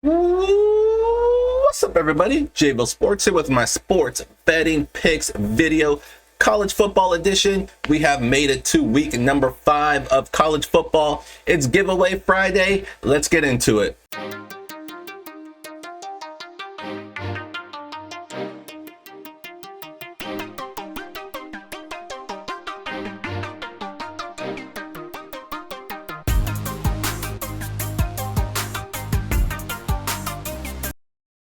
What's up, everybody? JBL Sports here with my sports betting picks video. College football edition. We have made it to week number 5 of college football. It's giveaway Friday. Let's get into it.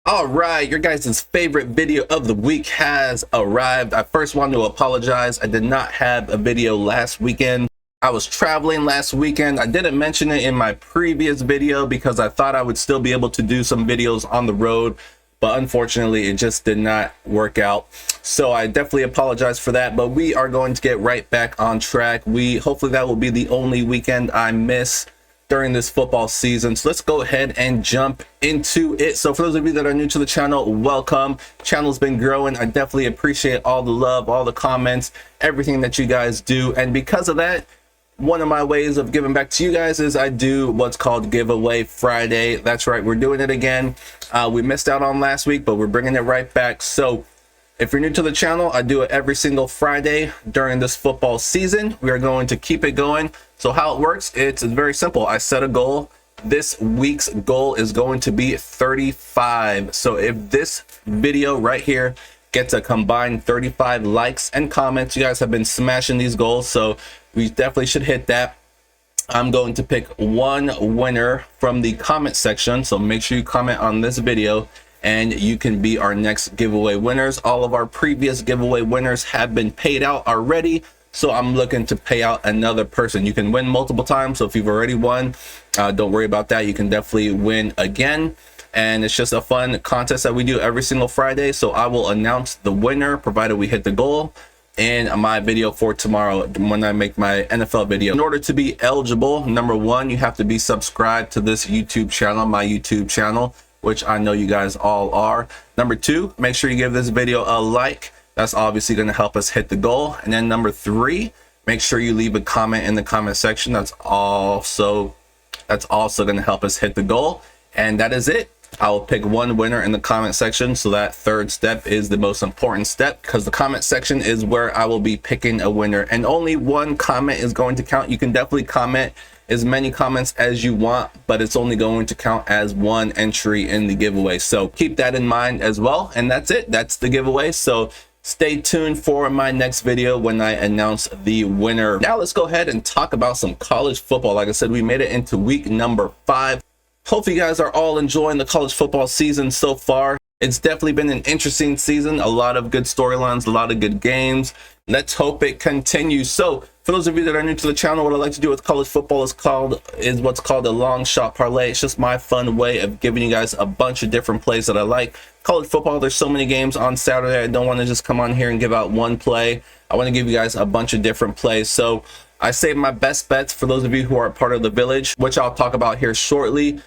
All right, your guys' favorite video of the week has arrived. I first want to apologize. I did not have a video last weekend. I was traveling last weekend. I didn't mention it in my previous video because I thought I would still be able to do some videos on the road, but unfortunately it just did not work out. So I definitely apologize for that, but we are going to get right back on track. Hopefully that will be the only weekend I miss during this football season. So let's go ahead and jump into it. So for those of you that are new to the channel, welcome. Channel's been growing. I definitely appreciate all the love, all the comments, everything that you guys do. And because of that, one of my ways of giving back to you guys is I do what's called Giveaway Friday. That's right, we're doing it again. We missed out on last week, but we're bringing it right back. So if you're new to the channel, I do it every single Friday during this football season. We are going to keep it going. So how it works, it's very simple. I set a goal. This week's goal is going to be 35. So if this video right here gets a combined 35 likes and comments, you guys have been smashing these goals, so we definitely should hit that. I'm going to pick one winner from the comment section, so make sure you comment on this video and you can be our next giveaway winners. All of our previous giveaway winners have been paid out already, so I'm looking to pay out another person. You can win multiple times, so if you've already won, don't worry about that. You can definitely win again, and it's just a fun contest that we do every single Friday. So I will announce the winner provided we hit the goal in my video for tomorrow when I make my NFL video. In order to be eligible, number one, you have to be subscribed to this YouTube channel, my YouTube channel, which I know you guys all are. Number two, make sure you give this video a like. That's obviously going to help us hit the goal. And then number three, make sure you leave a comment in the comment section. That's also going to help us hit the goal. And that is it. I will pick one winner in the comment section. So that third step is the most important step, because the comment section is where I will be picking a winner, and only one comment is going to count. You can definitely comment as many comments as you want, but it's only going to count as one entry in the giveaway. So keep that in mind as well. And that's it. That's the giveaway. So stay tuned for my next video when I announce the winner. Now let's go ahead and talk about some college football. Like I said, we made it into week number 5. Hopefully you guys are all enjoying the college football season so far. It's definitely been an interesting season. A lot of good storylines, a lot of good games. Let's hope it continues. So for those of you that are new to the channel, what I like to do with college football is what's called a long shot parlay. It's just my fun way of giving you guys a bunch of different plays that I like. College football, there's so many games on Saturday. I don't want to just come on here and give out one play. I want to give you guys a bunch of different plays. So I save my best bets for those of you who are part of the village, which I'll talk about here shortly.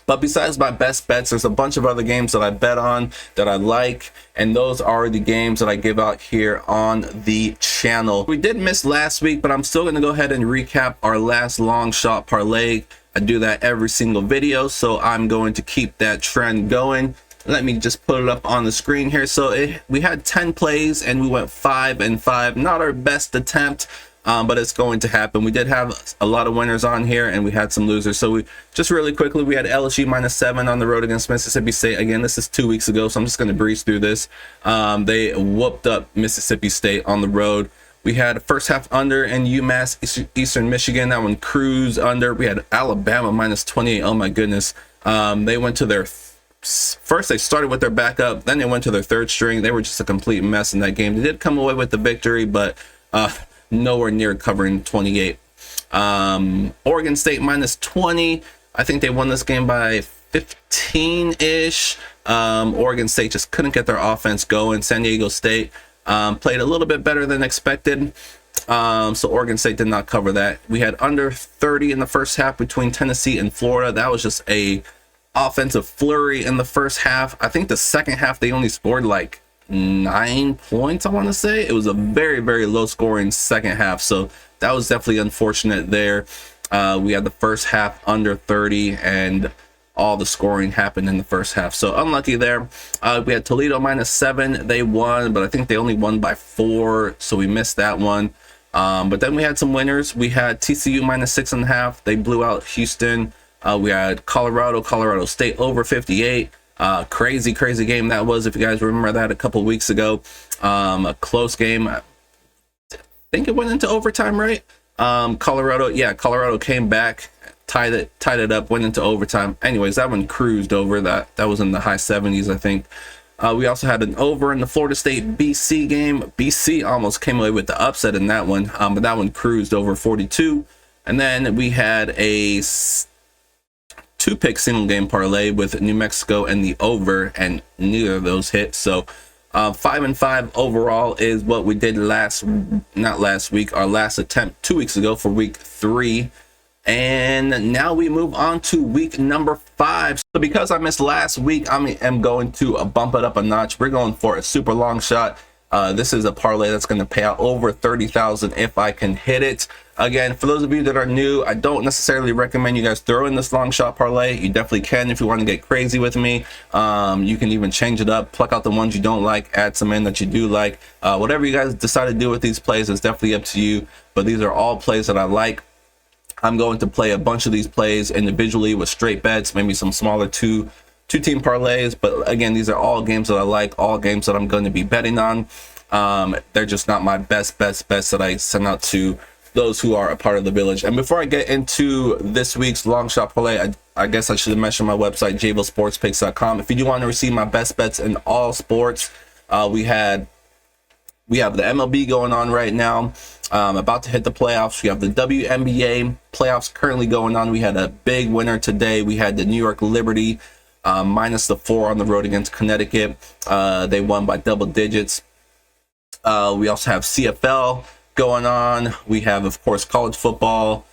But besides my best bets, there's a bunch of other games that I bet on that I like, and those are the games that I give out here on the channel. We did miss last week, but I'm still going to go ahead and recap our last long shot parlay. I do that every single video, so I'm going to keep that trend going. Let me just put it up on the screen here. So we had 10 plays and we went 5 and 5. Not our best attempt, but it's going to happen. We did have a lot of winners on here and we had some losers. So we just really quickly, we had LSU -7 on the road against Mississippi State. Again, this is 2 weeks ago, so I'm just going to breeze through this. They whooped up Mississippi State on the road. We had a first half under in UMass Eastern Michigan. That one cruised under. We had Alabama -28. Oh my goodness. They went to their first, they started with their backup, then they went to their third string. They were just a complete mess in that game. They did come away with the victory, but nowhere near covering 28. Oregon State -20. I think they won this game by 15-ish. Oregon State just couldn't get their offense going. San Diego State played a little bit better than expected. So Oregon State did not cover that. We had under 30 in the first half between Tennessee and Florida. That was just a offensive flurry in the first half. I think the second half they only scored like 9 points, I want to say. It was a very, very low scoring second half, so that was definitely unfortunate there. We had the first half under 30, and all the scoring happened in the first half. So unlucky there. We had Toledo -7. They won, but I think they only won by 4, so we missed that one. But then we had some winners. We had TCU -6.5. They blew out Houston. We had Colorado State over 58. Crazy game that was, if you guys remember that a couple weeks ago. A close game. I think it went into overtime, right? Colorado came back, tied it up, went into overtime. Anyways, that one cruised over. That was in the high 70s, I think. We also had an over in the Florida State BC game. BC almost came away with the upset in that one, but that one cruised over 42. And then we had a 2-pick single game parlay with New Mexico and the over, and neither of those hit. So 5-5 overall is what we did not last week, our last attempt 2 weeks ago for week 3. And now we move on to week number 5. So because I missed last week, I am going to bump it up a notch. We're going for a super long shot. This is a parlay that's going to pay out over 30,000 if I can hit it. Again, for those of you that are new, I don't necessarily recommend you guys throw in this long shot parlay. You definitely can if you want to get crazy with me. You can even change it up, pluck out the ones you don't like, add some in that you do like. Whatever you guys decide to do with these plays is definitely up to you. But these are all plays that I like. I'm going to play a bunch of these plays individually with straight bets, maybe some smaller two-team parlays. But again, these are all games that I like, all games that I'm going to be betting on. They're just not my best bets that I send out to those who are a part of the village. And before I get into this week's long shot parlay, I guess I should have mentioned my website, jvillesportspicks.com. If you do want to receive my best bets in all sports, we have the MLB going on right now, about to hit the playoffs. We have the WNBA playoffs currently going on. We had a big winner today. We had the New York Liberty -4 on the road against Connecticut. They won by double digits. We also have CFL going on. We have, of course, college football.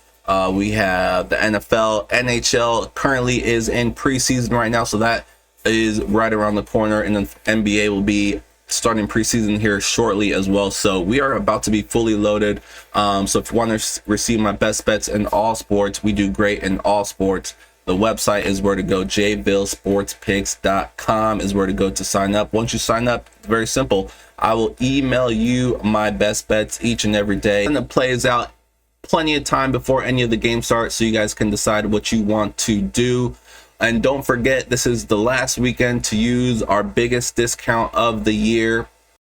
We have the NFL. NHL currently is in preseason right now, so that is right around the corner, and then NBA will be starting preseason here shortly as well. So we are about to be fully loaded. So if you want to receive my best bets in all sports, we do great in all sports. The website is where to go. jvillesportspicks.com is where to go to sign up. Once you sign up, it's very simple. I will email you my best bets each and every day, and it plays out plenty of time before any of the games start, so you guys can decide what you want to do. And don't forget, this is the last weekend to use our biggest discount of the year.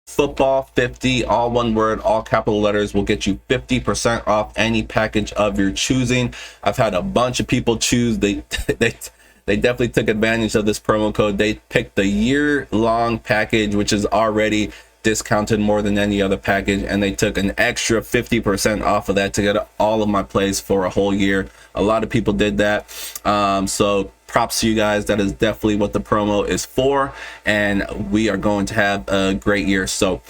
Football 50, all one word, all capital letters, will get you 50% off any package of your choosing. I've had a bunch of people choose. They definitely took advantage of this promo code. They picked the year-long package, which is already discounted more than any other package, and they took an extra 50% off of that to get all of my plays for a whole year. A lot of people did that. So props to you guys. That is definitely what the promo is for, and we are going to have a great year. So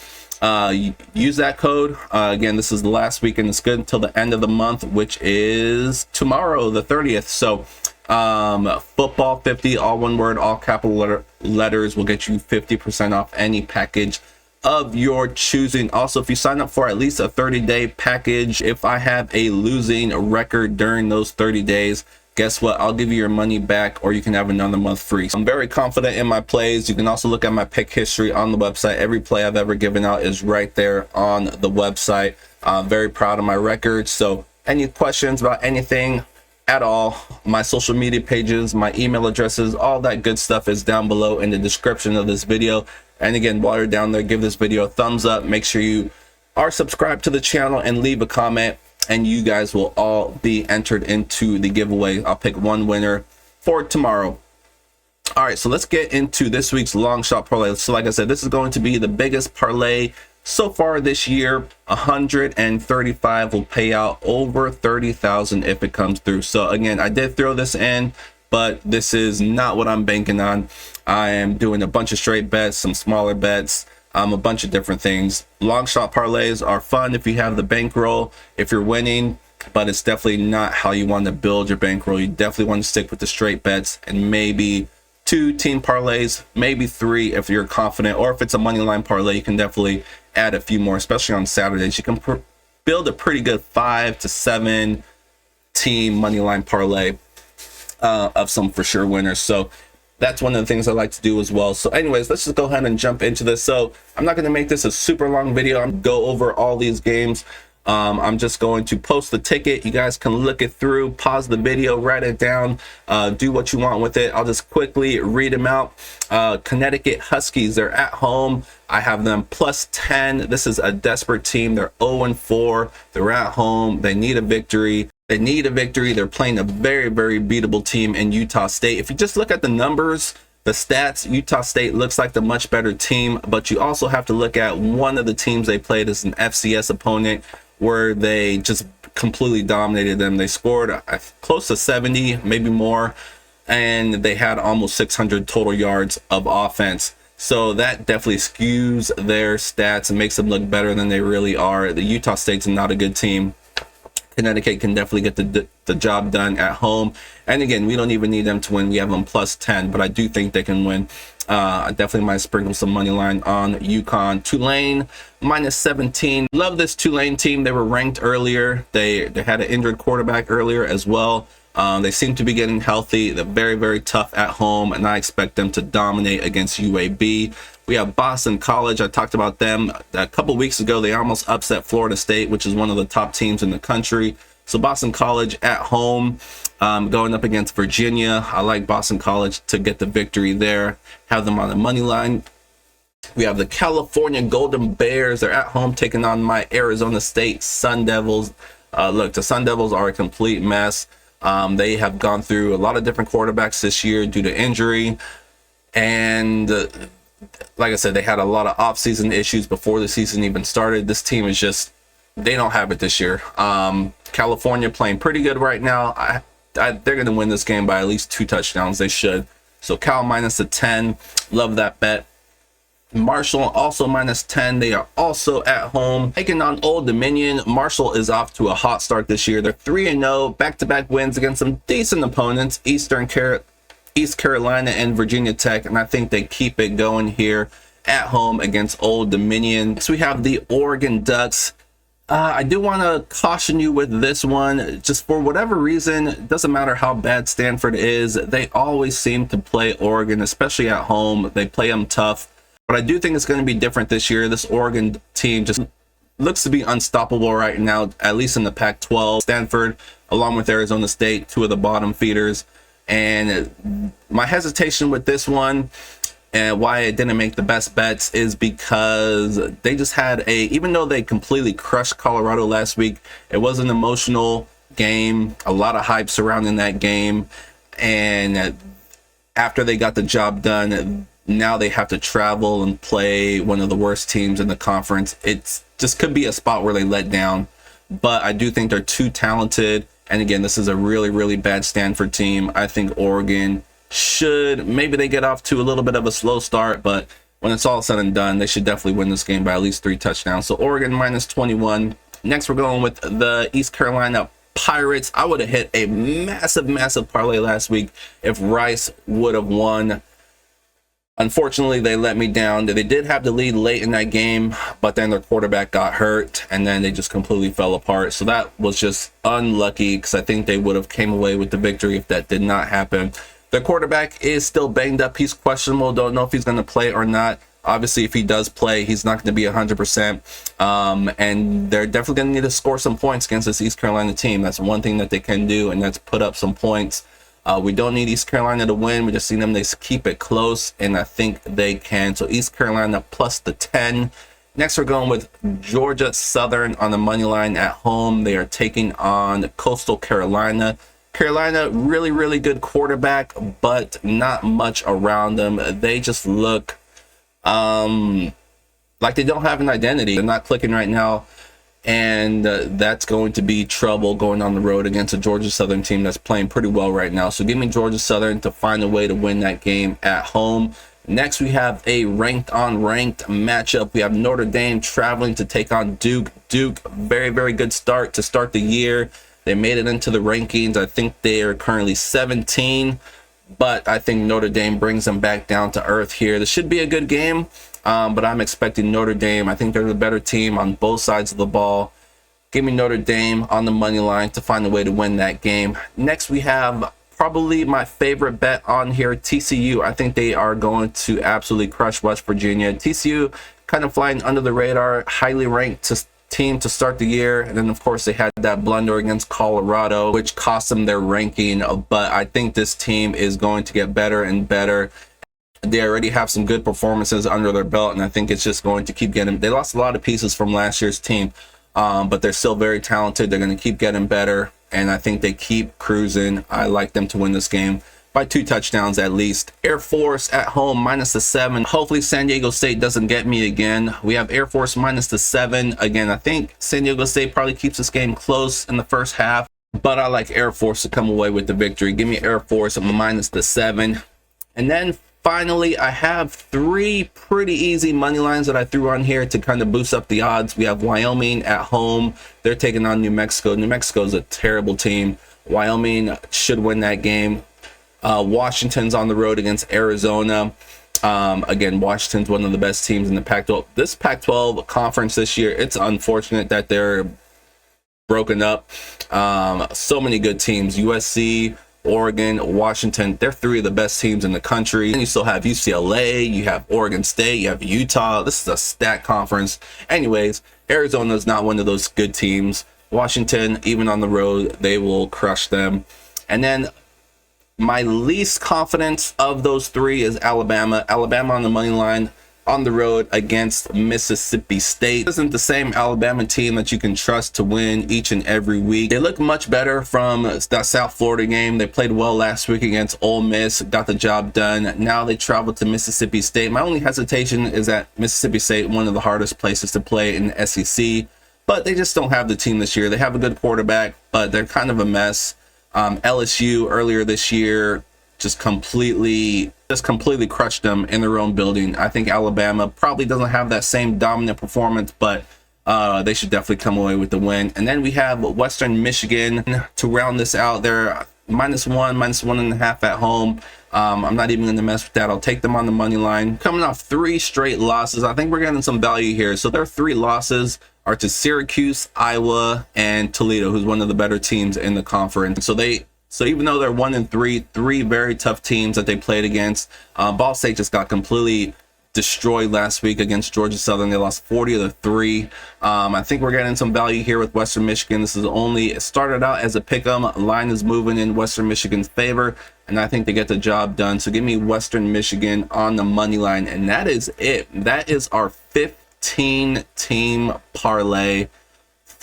use that code. Again, this is the last weekend. It's good until the end of the month, which is tomorrow, the 30th. So football 50, all one word, all capital letters, will get you 50% off any package of your choosing. Also, if you sign up for at least a 30-day package, if I have a losing record during those 30 days, guess what? I'll give you your money back, or you can have another month free. So I'm very confident in my plays. You can also look at my pick history on the website. Every play I've ever given out is right there on the website. I'm very proud of my record. So any questions about anything at all, my social media pages, my email addresses, all that good stuff is down below in the description of this video. And again, while you're down there, give this video a thumbs up. Make sure you are subscribed to the channel and leave a comment, and you guys will all be entered into the giveaway. I'll pick one winner for tomorrow. All right, so let's get into this week's long shot parlay. So like I said, this is going to be the biggest parlay so far this year. 135 will pay out over 30,000 if it comes through. So again, I did throw this in, but this is not what I'm banking on. I am doing a bunch of straight bets, some smaller bets, a bunch of different things. Long shot parlays are fun if you have the bankroll, if you're winning, but it's definitely not how you want to build your bankroll. You definitely want to stick with the straight bets and maybe 2 team parlays, maybe 3 if you're confident, or if it's a money line parlay, you can definitely add a few more, especially on Saturdays. You can build a pretty good 5 to 7 team money line parlay. of some for sure winners. So that's one of the things I like to do as well. So anyways, let's just go ahead and jump into this. So I'm not going to make this a super long video. I'm going to go over all these games. I'm just going to post the ticket. You guys can look it through, pause the video, write it down, do what you want with it. I'll just quickly read them out. Connecticut Huskies, they're at home. I have them +10. This is a desperate team. They're 0-4. They're at home. They need a victory. They need a victory. They're playing a very, very beatable team in Utah State. If you just look at the numbers, the stats, Utah State looks like the much better team, but you also have to look at one of the teams they played as an FCS opponent, where they just completely dominated them. They scored close to 70, maybe more, and they had almost 600 total yards of offense. So that definitely skews their stats and makes them look better than they really are. The Utah State's not a good team. Connecticut can definitely get the job done at home. And again, we don't even need them to win. We have them +10, but I do think they can win. I definitely might sprinkle some money line on UConn. Tulane -17. Love this Tulane team. They were ranked earlier. They had an injured quarterback earlier as well. They seem to be getting healthy. They're very, very tough at home, and I expect them to dominate against UAB. We have Boston College. I talked about them a couple weeks ago. They almost upset Florida State, which is one of the top teams in the country. So Boston College at home, going up against Virginia. I like Boston College to get the victory there. Have them on the money line. We have the California Golden Bears. They're at home taking on my Arizona State Sun Devils. Look, the Sun Devils are a complete mess. They have gone through a lot of different quarterbacks this year due to injury. And like I said, they had a lot of offseason issues before the season even started. This team is just, they don't have it this year. California playing pretty good right now. They're going to win this game by at least 2 touchdowns. They should. So Cal -10. Love that bet. Marshall also -10. They are also at home taking on Old Dominion. Marshall is off to a hot start this year. They're 3-0, back-to-back wins against some decent opponents, East Carolina and Virginia Tech, and I think they keep it going here at home against Old Dominion. Next, we have the Oregon Ducks. I do want to caution you with this one. Just for whatever reason, it doesn't matter how bad Stanford is, they always seem to play Oregon, especially at home. They play them tough. But I do think it's going to be different this year. This Oregon team just looks to be unstoppable right now, at least in the Pac-12. Stanford, along with Arizona State, 2 of the bottom feeders. And my hesitation with this one and why I didn't make the best bets is because they just had even though they completely crushed Colorado last week, it was an emotional game, a lot of hype surrounding that game. And after they got the job done, now they have to travel and play one of the worst teams in the conference. It's just could be a spot where they let down, but I do think they're too talented. And again, this is a really, really bad Stanford team. I think Oregon maybe they get off to a little bit of a slow start, but when it's all said and done, they should definitely win this game by at least 3 touchdowns. So Oregon -21. Next, we're going with the East Carolina Pirates. I would have hit a massive, massive parlay last week if Rice would have won. Unfortunately, they let me down. They did have the lead late in that game, but then their quarterback got hurt, and then they just completely fell apart. So that was just unlucky, because I think they would have came away with the victory if that did not happen. Their quarterback is still banged up. He's questionable. Don't know if he's going to play or not. Obviously, if he does play, he's not going to be 100%. And they're definitely going to need to score some points against this East Carolina team. That's one thing that they can do, and that's put up some points. We don't need East Carolina to win. We just need them to keep it close, and I think they can. So East Carolina +10. Next, we're going with Georgia Southern on the money line at home. They are taking on Coastal Carolina. Carolina, really, really good quarterback, but not much around them. They just look like they don't have an identity. They're not clicking right now. And that's going to be trouble going on the road against a Georgia Southern team that's playing pretty well right now. So give me Georgia Southern to find a way to win that game at home. Next, we have a ranked on ranked matchup. We have Notre Dame traveling to take on Duke. Duke, very, very good start to start the year. They made it into the rankings. I think they are currently 17, but I think Notre Dame brings them back down to earth here. This should be a good game. But I'm expecting Notre Dame. I think they're the better team on both sides of the ball. Give me Notre Dame on the money line to find a way to win that game. Next, we have Probably my favorite bet on here, TCU. I think they are going to absolutely crush West Virginia. TCU kind of flying under the radar, highly ranked team to start the year, and then of course they had that blunder against Colorado, which cost them their ranking. But I think this team is going to get better and better. They already have some good performances under their belt, and I think it's just going to keep getting. They lost a lot of pieces from last year's team, but they're still very talented. They're going to keep getting better, and I think they keep cruising. I like them to win this game by 2 touchdowns at least. Air Force at home -7. Hopefully San Diego State doesn't get me again. We have Air Force -7 again. I think San Diego State probably keeps this game close in the first half, but I like Air Force to come away with the victory. Give me Air Force -7. And then finally, I have 3 pretty easy money lines that I threw on here to kind of boost up the odds. We have Wyoming at home. They're taking on New Mexico. New Mexico is a terrible team. Wyoming should win that game. Washington's on the road against Arizona. Again, Washington's one of the best teams in the Pac-12. This Pac-12 conference this year, it's unfortunate that they're broken up. So many good teams. USC, Oregon, Washington, they're 3 of the best teams in the country. And you still have UCLA, you have Oregon State, you have Utah. This is a stacked conference. Anyways, Arizona is not one of those good teams. Washington, even on the road, they will crush them. And then my least confidence of those 3 is Alabama. Alabama on the money line on the road against Mississippi State. This isn't the same Alabama team that you can trust to win each and every week. They look much better from that South Florida game. They played well last week against Ole Miss, got the job done. Now they travel to Mississippi State. My only hesitation is that Mississippi State, one of the hardest places to play in the SEC, but they just don't have the team this year. They have a good quarterback, but they're kind of a mess. LSU earlier this year just completely crushed them in their own building. I think Alabama probably doesn't have that same dominant performance, but they should definitely come away with the win. And then we have Western Michigan to round this out. They're -1, -1.5 at home. I'm not even going to mess with that. I'll take them on the money line. Coming off 3 straight losses, I think we're getting some value here. So their 3 losses are to Syracuse, Iowa, and Toledo, who's one of the better teams in the conference. So even though they're 1-3, 3 very tough teams that they played against. Ball State just got completely destroyed last week against Georgia Southern. They lost 40-3. I think we're getting some value here with Western Michigan. This is only, it started out as a pick'em. Line is moving in Western Michigan's favor, and I think they get the job done. So give me Western Michigan on the money line, and that is it. That is our 15-team parlay.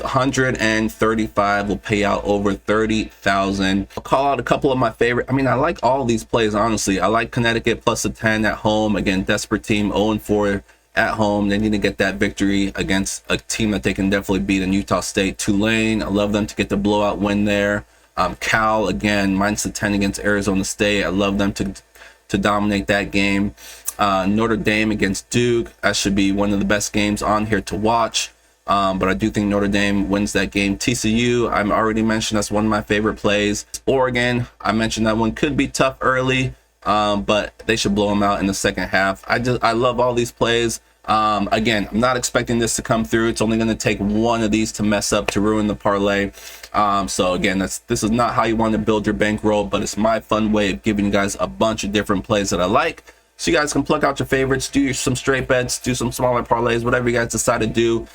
135 will pay out over 30,000. I'll call out a couple of my favorite. I mean, I like all these plays, honestly. I like Connecticut +10 at home. Again, desperate team, 0-4 at home. They need to get that victory against a team that they can definitely beat in Utah State. Tulane, I love them to get the blowout win there. Cal, again, -10 against Arizona State. I love them to dominate that game. Notre Dame against Duke. That should be one of the best games on here to watch. But I do think Notre Dame wins that game. TCU, I'm already mentioned, that's one of my favorite plays. Oregon, I mentioned that one could be tough early, but they should blow them out in the second half. I love all these plays. Again, I'm not expecting this to come through. It's only going to take one of these to mess up, to ruin the parlay. So again, this is not how you want to build your bankroll, but it's my fun way of giving you guys a bunch of different plays that I like. So you guys can pluck out your favorites, do some straight bets, do some smaller parlays, whatever you guys decide to do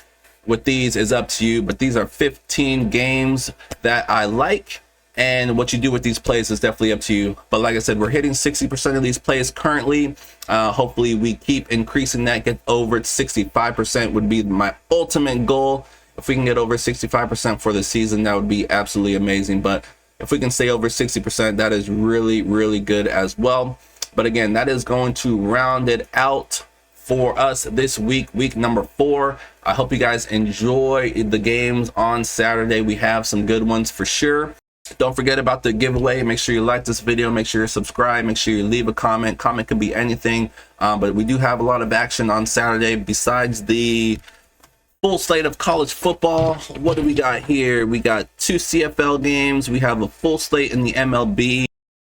with these is up to you. But these are 15 games that I like, and what you do with these plays is definitely up to you. But like I said, we're hitting 60% of these plays currently. Hopefully we keep increasing that, get over 65% would be my ultimate goal. If we can get over 65% for the season, that would be absolutely amazing. But if we can stay over 60%, that is really, really good as well. But again, that is going to round it out for us this week, week number 4. I hope you guys enjoy the games on Saturday. We have some good ones for sure. Don't forget about the giveaway. Make sure you like this video, make sure you subscribe, make sure you leave a comment. Comment can be anything, but we do have a lot of action on Saturday besides the full slate of college football. What do we got here? We got 2 CFL games. We have a full slate in the MLB.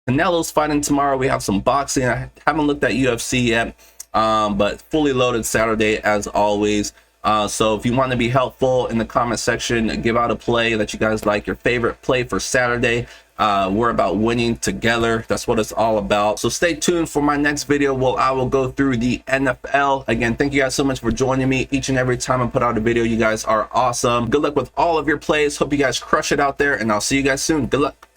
Canelo's fighting tomorrow. We have some boxing. I haven't looked at UFC yet, but fully loaded Saturday as always. So if you want to be helpful in the comment section, give out a play that you guys like, your favorite play for Saturday. We're about winning together. That's what it's all about. So stay tuned for my next video where I will go through the NFL. Again, thank you guys so much for joining me each and every time I put out a video. You guys are awesome. Good luck with all of your plays. Hope you guys crush it out there, and I'll see you guys soon. Good luck.